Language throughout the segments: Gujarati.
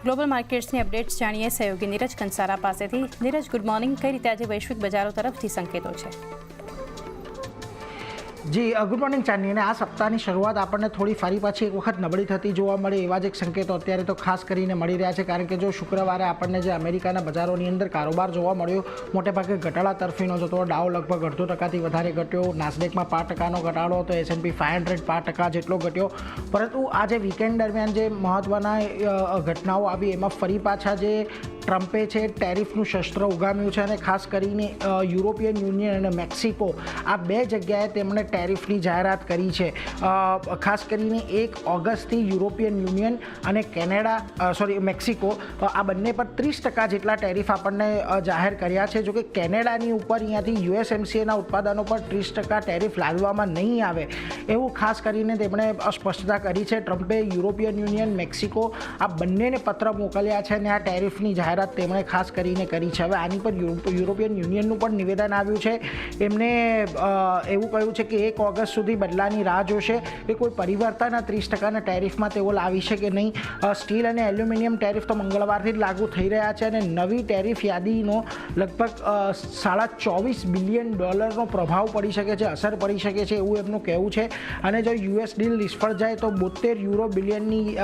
ગ્લોબલ માર્કેટ્સની અપડેટ્સ જાણીએ સહયોગી નીરજ કંસારા પાસેથી। Neeraj, good morning. કઈ રીતે આજે વૈશ્વિક બજારો તરફથી સંકેતો છે? જી ગુડ મોર્નિંગ ચાંદની। અને આ સપ્તાહની શરૂઆત આપણને થોડી ફરી પાછી એક વખત નબળી થતી જોવા મળે એવા જ એક સંકેતો અત્યારે તો ખાસ કરીને મળી રહ્યા છે। કારણ કે જો શુક્રવારે આપણને જે અમેરિકાના બજારોની અંદર કારોબાર જોવા મળ્યો, મોટેભાગે ઘટાડા તરફીનો જતો। ડાઉ લગભગ 0.5% વધારે ઘટ્યો, નાસ્ડેકમાં 5% ઘટાડો હતો, S&P 500 5% જેટલો ઘટ્યો। પરંતુ આ જે વીકેન્ડ દરમિયાન જે મહત્ત્વના ઘટનાઓ આવી એમાં ફરી પાછા જે ટ્રમ્પે છે ટેરિફનું શસ્ત્ર ઉગામ્યું છે અને ખાસ કરીને યુરોપિયન યુનિયન અને મેક્સિકો આ બે જગ્યાએ તેમણે ટેરિફની જાહેરાત કરી છે। ખાસ કરીને 1 ઓગસ્ટથી યુરોપિયન યુનિયન અને મેક્સિકો આ બંને પર 30% જેટલા ટેરિફ આપણને જાહેર કર્યા છે। જોકે કેનેડાની ઉપર અહીંયાથી USMCAના ઉત્પાદનો પર 30% ટેરિફ લાદવામાં નહીં આવે એવું ખાસ કરીને તેમણે સ્પષ્ટતા કરી છે। ટ્રમ્પે યુરોપિયન યુનિયન, મેક્સિકો આ બંનેને પત્ર મોકલ્યા છે અને આ ટેરિફની જાહેરાત તેમણે ખાસ કરીને કરી છે। હવે આની પર યુરોપિયન યુનિયનનું પણ નિવેદન આવ્યું છે। એમને એવું કહ્યું છે કે 1 ઓગસ્ટ સુધી બદલાની રાહ જોશે કે કોઈ પરિવર્તન 30%ના ટેરિફમાં તેઓ લાવી છે કે નહીં। સ્ટીલ અને એલ્યુમિનિયમ ટેરિફ તો મંગળવારથી જ લાગુ થઈ રહ્યા છે અને નવી ટેરિફ યાદીનો લગભગ $24 બિલિયન પ્રભાવ પડી શકે છે, અસર પડી શકે છે એવું એમનું કહેવું છે। અને જો US ડીલ નિષ્ફળ જાય તો €72 બિલિયનની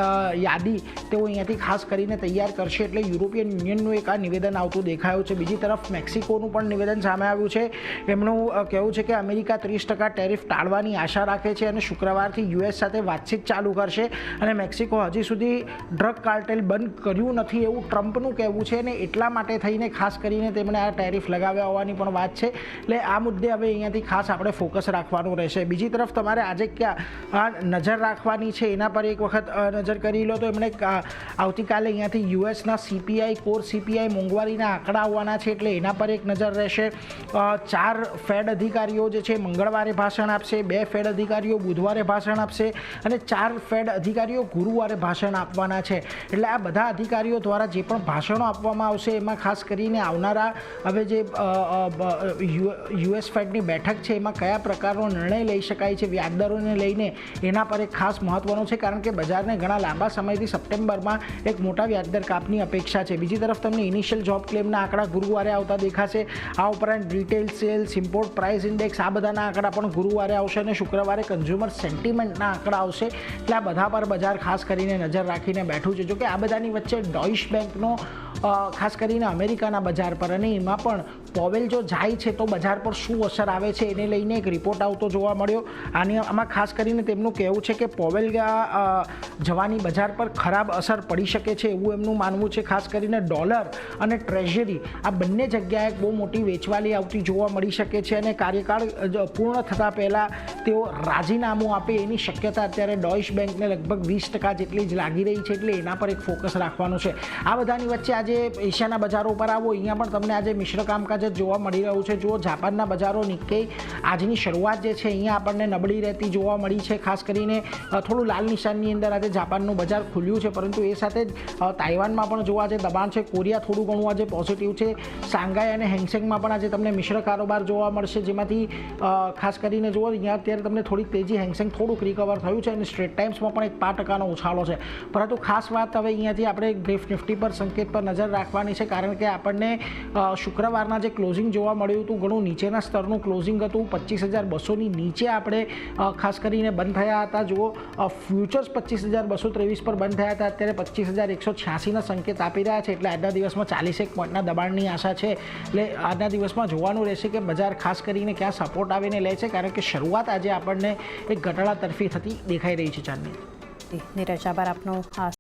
યાદી તેઓ અહીંયાથી ખાસ કરીને તૈયાર કરશે। એટલે યુરોપિયન યુનિયનનું એક આ નિવેદન આવતું દેખાયું છે। બીજી તરફ મેક્સિકોનું પણ નિવેદન સામે આવ્યું છે। એમનું કહેવું છે કે અમેરિકા 30% ટેરિફ ટાળવાની આશા રાખે છે અને શુક્રવારથી US સાથે વાતચીત ચાલુ કરશે અને મેક્સિકો હજી સુધી ડ્રગ કાર્ટેલ બંધ કર્યું નથી એવું ટ્રમ્પનું કહેવું છે અને એટલા માટે થઈને ખાસ કરીને તેમણે આ ટેરિફ લગાવ્યા હોવાની પણ વાત છે। એટલે આ મુદ્દે હવે અહીંયાથી ખાસ આપણે ફોકસ રાખવાનું રહેશે। બીજી તરફ તમારે આજે ક્યાં નજર રાખવાની છે એના પર એક વખત નજર કરી લો તો એમણે આવતીકાલે અહીંયાથી USના CPI કોર CPI મોંઘવારીના આંકડા આવવાના છે એટલે એના પર એક નજર રહેશે। 4 ફેડ અધિકારીઓ જે છે મંગળવારે ભાષણ આપશે, 2 ફેડ અધિકારીઓ બુધવારે ભાષણ આપશે અને 4 ફેડ અધિકારીઓ ગુરુવારે ભાષણ આપવાના છે। એટલે આ બધા અધિકારીઓ દ્વારા જે પણ ભાષણો આપવામાં આવશે એમાં ખાસ કરીને આવનારા હવે જે US ફેડની બેઠક છે એમાં કયા પ્રકારનો નિર્ણય લઈ શકાય છે વ્યાજદરોને લઈને એના પર એક ખાસ મહત્ત્વનું છે। કારણ કે બજારને ઘણા લાંબા સમયથી સપ્ટેમ્બરમાં એક મોટા વ્યાજદર કાપની અપેક્ષા છે। બીજી તરફ તમને ઇનિશિયલ જોબ ક્લેમના આંકડા ગુરુવારે આવતા દેખાશે। આ ઉપરાંત retail sales, import price index આ બધાના આંકડા પણ ગુરુવારે આવશે અને શુક્રવારે કન્ઝ્યુમર સેન્ટિમેન્ટના આંકડા આવશે। એટલે આ બધા પર બજાર ખાસ કરીને નજર રાખીને બેઠું છે। જોકે આ બધાની વચ્ચે ડોઇશ બેંકનો ખાસ કરીને અમેરિકાના બજાર પર અને એમાં પણ પોવેલ જો જાય છે તો બજાર પર શું અસર આવે છે એને લઈને એક રિપોર્ટ આવતો જોવા મળ્યો। આમાં ખાસ કરીને તેમનું કહેવું છે કે પોવેલ જવાની બજાર પર ખરાબ અસર પડી શકે છે એવું એમનું માનવું છે। ખાસ કરીને ડોલર અને ટ્રેઝરી આ બંને જગ્યાએ બહુ મોટી વેચવાલી આવતી જોવા મળી શકે છે અને કાર્યકાળ પૂર્ણ થતાં પહેલાં તેઓ રાજીનામું આપે એની શક્યતા અત્યારે ડોઇશ બેંકને લગભગ 20% જેટલી જ લાગી રહી છે। એટલે એના પર એક ફોકસ રાખવાનું છે। આ બધાની વચ્ચે આજે એશિયાના બજારો પર આવો, અહીંયા પણ તમને આજે મિશ્ર કામકાજ જોવા મળી રહ્યું છે। જુઓ જાપાનના બજારો નિક્કેઈ આજની શરૂઆત જે છે અહીંયા આપણને નબળી રહેતી જોવા મળી છે। ખાસ કરીને થોડું લાલ નિશાનની અંદર આજે જાપાનનું બજાર ખુલ્યું છે, પરંતુ એ સાથે જ તાઇવાનમાં પણ જોવા આજે દબાણ છે। કોરિયા થોડું ઘણું આજે પોઝિટિવ છે। શાંઘાઈ અને હેંગસેંગમાં પણ આજે તમને મિશ્ર કારોબાર જોવા મળશે, જેમાંથી ખાસ કરીને જુઓ અહીંયા અત્યારે તમને થોડીક તેજી, હેંગસેંગ થોડુંક રિકવર થયું છે અને સ્ટ્રેટ ટાઈમ્સમાં પણ 5%નો ઉછાળો છે। પરંતુ ખાસ વાત હવે અહીંયાથી આપણે ગ્રીફ નિફ્ટી પર સંકેત પર નજર રાખવાની છે। કારણ કે આપણને શુક્રવારના જે ક્લોઝિંગ જોવા મળ્યું હતું ઘણું નીચેના સ્તરનું ક્લોઝિંગ હતું। 25,200ની નીચે આપણે ખાસ કરીને બંધ થયા હતા। જુઓ ફ્યુચર્સ 25,223 પર બંધ થયા હતા, અત્યારે 25,186ના સંકેત આપી રહ્યા છે। એટલે આજના દિવસમાં 41 પોઈન્ટના દબાણની આશા છે। એટલે આજના દિવસમાં જોવાનું રહેશે કે બજાર ખાસ કરીને ક્યાં સપોર્ટ આવીને લે છે, કારણ કે શરૂઆત આજે આપણને એક ઘટાડા તરફી થતી દેખાઈ રહી છે। ચાંદની નીરજ, આભાર આપનો આ